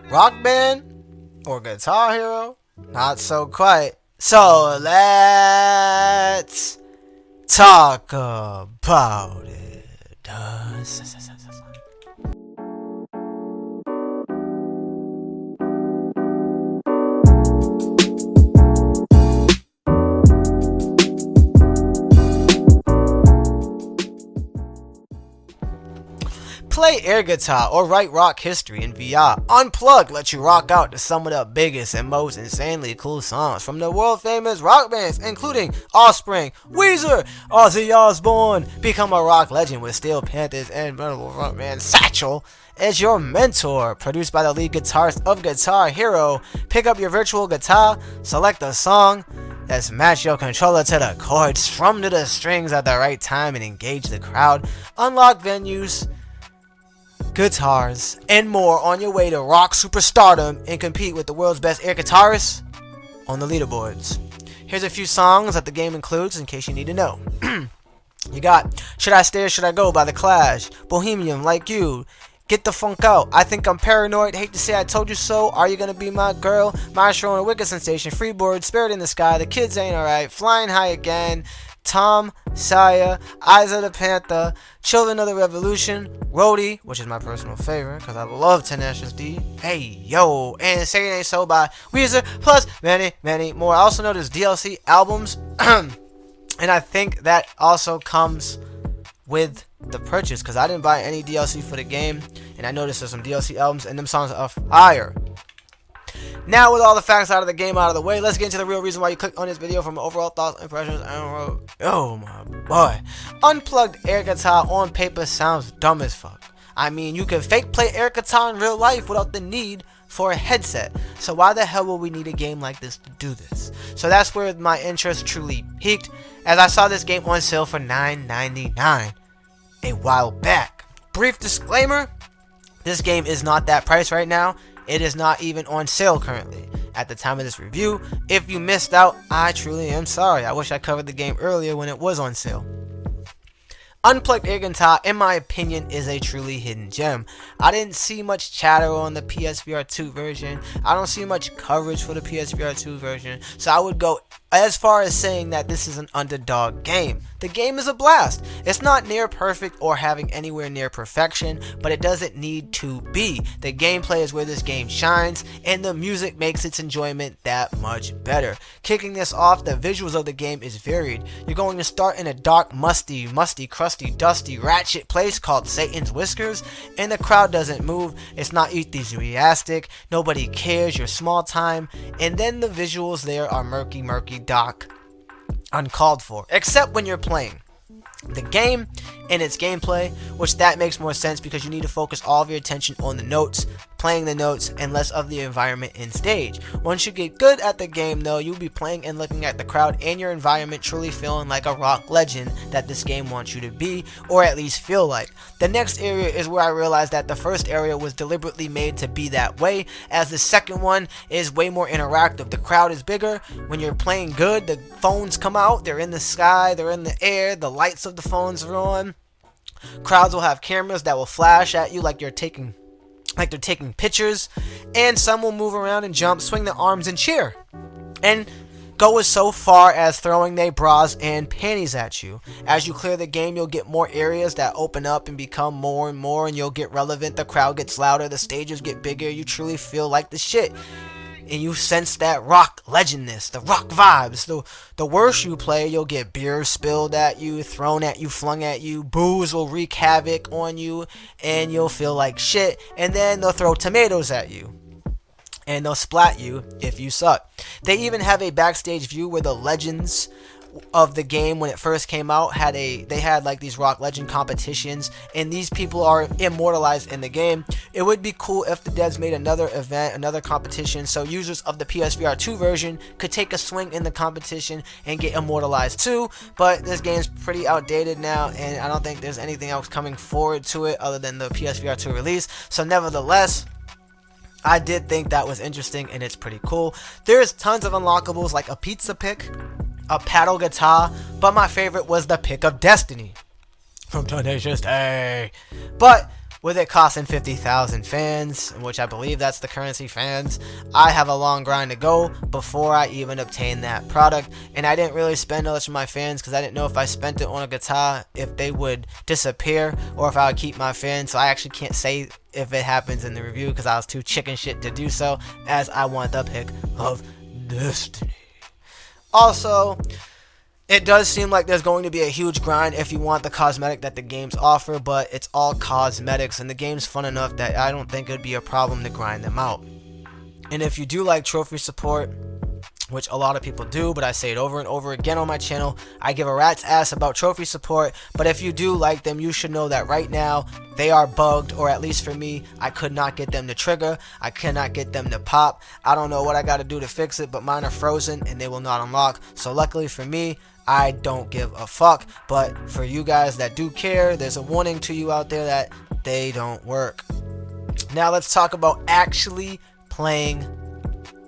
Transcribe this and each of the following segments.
Rock Band or Guitar Hero? Not so quite. So let's talk about it. Play air guitar or write rock history in VR. Unplugged lets you rock out to some of the biggest and most insanely cool songs from the world famous rock bands, including Offspring, Weezer, Ozzy Osbourne. Become a rock legend with Steel Panthers and metal rock band Satchel as your mentor. Produced by the lead guitarist of Guitar Hero. Pick up your virtual guitar, select a song, let's match your controller to the chords, strum to the strings at the right time, and engage the crowd. Unlock venues, guitars, and more on your way to rock superstardom and compete with the world's best air guitarists on the leaderboards. Here's a few songs that the game includes in case you need to know. You got Should I Stay or Should I Go by The Clash, Bohemian, Like You, Get the Funk Out, I Think I'm Paranoid, Hate to Say I Told You So, Are You Gonna Be My Girl, Maestro and a Wicked Sensation, Freeboard, Spirit in the Sky, The Kids Ain't Alright, Flying High Again, Tom Sawyer, Eyes of the Panther, Children of the Revolution, Roadie, which is my personal favorite because I love Tenacious D, Hey Yo, and Say It Ain't So by Weezer, plus many, many more. I also know there's DLC albums, and I think that also comes with the purchase because I didn't buy any DLC for the game, and I noticed there's some DLC albums, and them songs are fire. Now, with all the facts out of the game out of the way, let's get into the real reason why you clicked on this video from overall thoughts, impressions, and oh my boy. Unplugged air guitar on paper sounds dumb as fuck. I mean, you can fake play air guitar in real life without the need for a headset. So why the hell will we need a game like this to do this? So that's where my interest truly peaked, as I saw this game on sale for $9.99 a while back. Brief disclaimer, this game is not that price right now. It is not even on sale currently at the time of this review. If you missed out, I truly am sorry. I wish I covered the game earlier when it was on sale. Unplugged Air Guitar, in my opinion, is a truly hidden gem. I didn't see much chatter on the PSVR2 version. I don't see much coverage for the PSVR2 version. So I would go as far as saying that this is an underdog game. The game is a blast. It's not near perfect or having anywhere near perfection, but it doesn't need to be. The gameplay is where this game shines, and the music makes its enjoyment that much better. Kicking this off, the visuals of the game is varied. You're going to start in a dark, musty, crusty, dusty, ratchet place called Satan's Whiskers, and the crowd doesn't move. It's not enthusiastic. Nobody cares. You're small time, and then the visuals there are murky, dark, uncalled for, except when you're playing the game and its gameplay, which that makes more sense because you need to focus all of your attention on the notes, playing the notes, and less of the environment and stage. Once you get good at the game though, you'll be playing and looking at the crowd and your environment, truly feeling like a rock legend that this game wants you to be, or at least feel like. The next area is where I realized that the first area was deliberately made to be that way, as the second one is way more interactive. The crowd is bigger. When you're playing good, the phones come out, they're in the sky, they're in the air, the lights of the phones are on. Crowds will have cameras that will flash at you like they're taking pictures, and some will move around and jump, swing their arms and cheer, and go as so far as throwing their bras and panties at you. As you clear the game, you'll get more areas that open up and become more and more, and you'll get relevant. The crowd gets louder, the stages get bigger, you truly feel like the shit. And you sense that rock legendness, the rock vibes. The worse you play, you'll get beer spilled at you, thrown at you, flung at you. Booze will wreak havoc on you, and you'll feel like shit. And then they'll throw tomatoes at you, and they'll splat you if you suck. They even have a backstage view where the legends of the game, when it first came out, they had like these rock legend competitions, and these people are immortalized in the game. It would be cool if the devs made another event, another competition, so users of the PSVR2 version could take a swing in the competition and get immortalized too. But this game's pretty outdated now, and I don't think there's anything else coming forward to it other than the PSVR2 release. So nevertheless, I did think that was interesting, and it's pretty cool. There's tons of unlockables like a pizza pick, a paddle guitar, but my favorite was the pick of destiny from Tenacious D. But with it costing 50,000 fans, which I believe that's the currency fans, I have a long grind to go before I even obtain that product. And I didn't really spend much of my fans because I didn't know if I spent it on a guitar if they would disappear or if I would keep my fans. So I actually can't say if it happens in the review because I was too chicken shit to do so, as I want the pick of destiny. Also, it does seem like there's going to be a huge grind if you want the cosmetic that the games offer, but it's all cosmetics, and the game's fun enough that I don't think it would be a problem to grind them out. And if you do like trophy support, which a lot of people do, but I say it over and over again on my channel, I give a rat's ass about trophy support, but if you do like them, you should know that right now, they are bugged, or at least for me, I could not get them to trigger, I cannot get them to pop. I don't know what I gotta do to fix it, but mine are frozen, and they will not unlock. So luckily for me, I don't give a fuck, but for you guys that do care, there's a warning to you out there that they don't work. Now let's talk about actually playing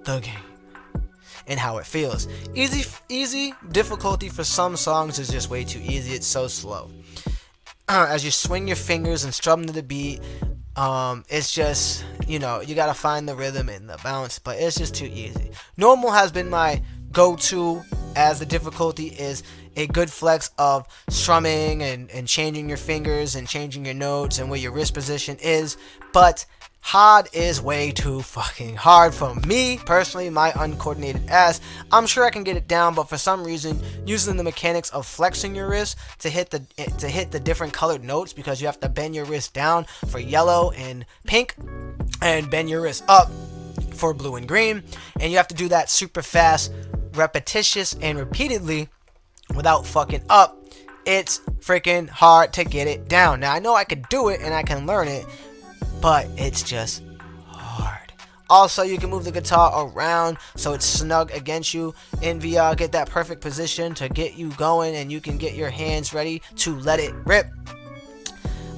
the game and how it feels. Easy difficulty for some songs is just way too easy. It's so slow. As you swing your fingers and strum to the beat, it's just, you know, you gotta find the rhythm and the bounce, but it's just too easy. Normal has been my go-to, as the difficulty is a good flex of strumming and changing your fingers and changing your notes and where your wrist position is, but hard is way too fucking hard for me personally, my uncoordinated ass. I'm sure I can get it down, but for some reason using the mechanics of flexing your wrist to hit the different colored notes, because you have to bend your wrist down for yellow and pink and bend your wrist up for blue and green, and you have to do that super fast, repetitious, and repeatedly without fucking up. It's freaking hard to get it down. Now I know I could do it and I can learn it, but it's just hard. Also, you can move the guitar around so it's snug against you in VR. Get that perfect position to get you going, and you can get your hands ready to let it rip.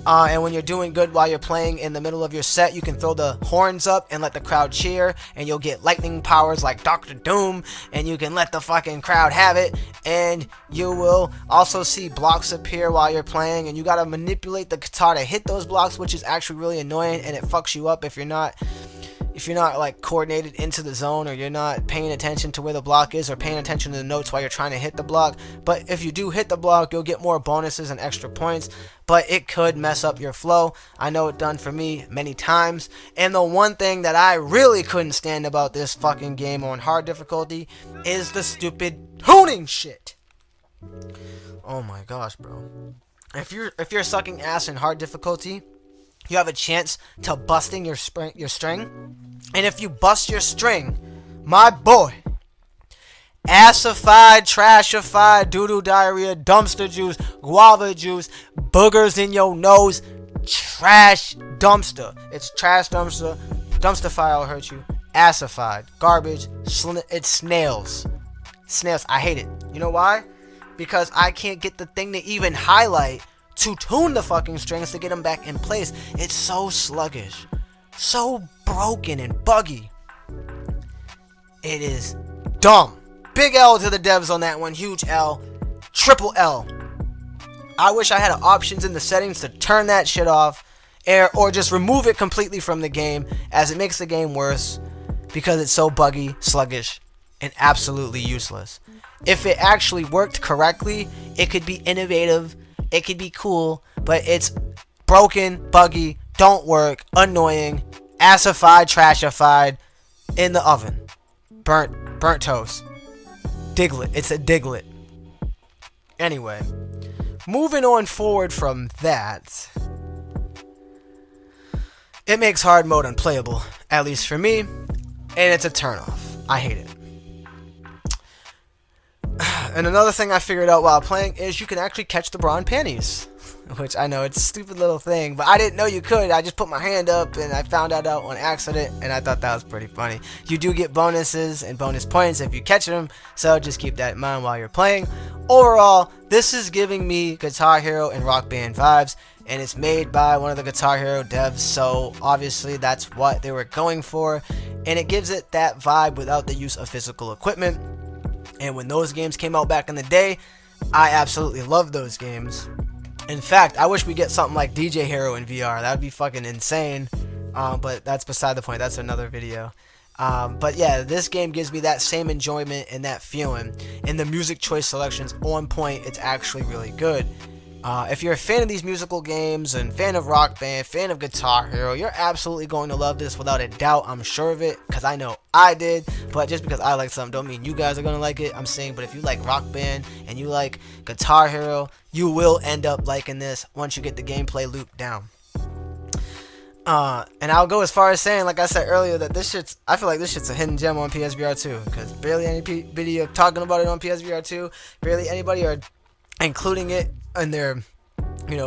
And when you're doing good while you're playing in the middle of your set, you can throw the horns up and let the crowd cheer, and you'll get lightning powers like Dr. Doom, and you can let the fucking crowd have it. And you will also see blocks appear while you're playing, and you gotta manipulate the guitar to hit those blocks, which is actually really annoying, and it fucks you up if you're not like coordinated into the zone, or you're not paying attention to where the block is, or paying attention to the notes while you're trying to hit the block. But if you do hit the block, you'll get more bonuses and extra points, but it could mess up your flow. I know it done for me many times. And the one thing that I really couldn't stand about this fucking game on hard difficulty is the stupid tuning shit. Oh my gosh, bro. If you're sucking ass in hard difficulty, you have a chance to busting your string. And if you bust your string, my boy, assified, trashified, doo-doo diarrhea, dumpster juice, guava juice, boogers in your nose, trash dumpster. It's trash dumpster. Dumpster fire will hurt you. Assified, garbage, it's snails. Snails, I hate it. You know why? Because I can't get the thing to even highlight to tune the fucking strings to get them back in place. It's so sluggish, so broken and buggy. It is dumb. Big L to the devs on that one. Huge L. Triple L. I wish I had options in the settings to turn that shit off, or just remove it completely from the game, as it makes the game worse because it's so buggy, sluggish, and absolutely useless. If it actually worked correctly, it could be innovative, it could be cool, but it's broken, buggy, don't work, annoying, assified, trashified, in the oven. Burnt toast. Diglet. It's a diglet. Anyway, moving on forward from that, it makes hard mode unplayable, at least for me, and it's a turnoff. I hate it. And another thing I figured out while playing is you can actually catch the bra in panties. Which I know it's a stupid little thing, but I didn't know you could. I just put my hand up and I found that out on accident, and I thought that was pretty funny. You do get bonuses and bonus points if you catch them, so just keep that in mind while you're playing. Overall, this is giving me Guitar Hero and Rock Band vibes, and it's made by one of the Guitar Hero devs, so obviously that's what they were going for, and it gives it that vibe without the use of physical equipment. And when those games came out back in the day, I absolutely loved those games. In fact, I wish we get something like DJ Hero in VR. That would be fucking insane. But that's beside the point. That's another video. But yeah, this game gives me that same enjoyment and that feeling. And the music choice selection's on point. It's actually really good. If you're a fan of these musical games and fan of Rock Band, fan of Guitar Hero, you're absolutely going to love this without a doubt. I'm sure of it, because I know I did. But just because I like something don't mean you guys are going to like it. I'm saying, but if you like Rock Band and you like Guitar Hero, you will end up liking this once you get the gameplay loop down. And I'll go as far as saying, like I said earlier, that I feel like this shit's a hidden gem on PSVR2, because barely any video talking about it on PSVR2, barely anybody are including it in their,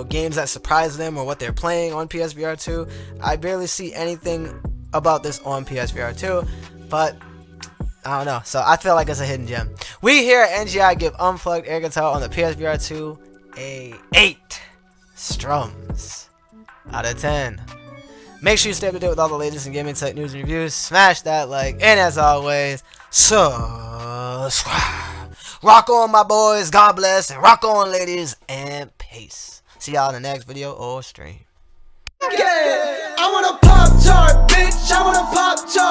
games that surprise them or what they're playing on PSVR2. I barely see anything about this on PSVR2, but I don't know. So I feel like it's a hidden gem. We here at NGI give Unplugged Air Guitar on the PSVR2 a 8 strums out of 10. Make sure you stay up to date with all the latest in gaming tech news and reviews. Smash that like, and as always, subscribe. Rock on, my boys. God bless. And rock on, ladies. And peace. See y'all in the next video or stream. I want a pop chart, bitch. I want a pop chart.